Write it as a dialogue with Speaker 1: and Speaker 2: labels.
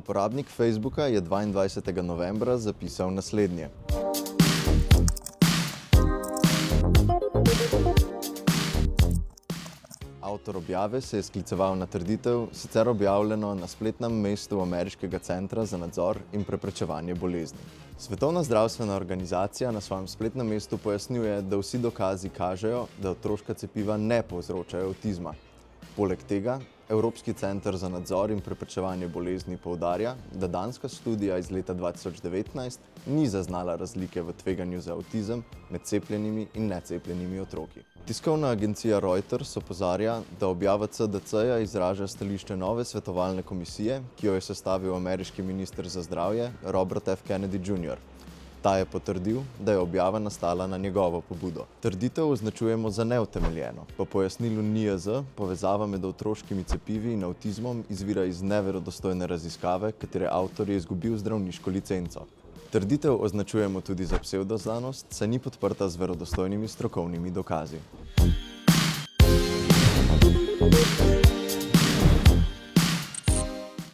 Speaker 1: Uporabnik Facebooka je 22. novembra zapisal naslednje. Avtor objave se je skliceval na trditev, sicer objavljeno na spletnem mestu Ameriškega centra za nadzor in preprečevanje bolezni. Svetovna zdravstvena organizacija na svojem spletnem mestu pojasnjuje, da vsi dokazi kažejo, da otroška cepiva ne povzročajo avtizma. Poleg tega, Evropski center za nadzor in preprečevanje bolezni poudarja, da danska študija iz leta 2019 ni zaznala razlike v tveganju za avtizem med cepljenimi in necepljenimi otroki. Tiskovna agencija Reuters opozarja, da objava CDC-ja izraža stališče nove svetovalne komisije, ki jo je sestavil ameriški minister za zdravje Robert F. Kennedy Jr. Ta je potrdil, da je objava nastala na njegovo pobudo. Trditev označujemo za neutemeljeno. Po pojasnilu NIJZ, povezava med otroškimi cepivi in avtizmom izvira iz neverodostojne raziskave, katere avtor je izgubil zdravniško licenco. Trditev označujemo tudi za psevdoznanost, saj ni podprta z verodostojnimi strokovnimi dokazi.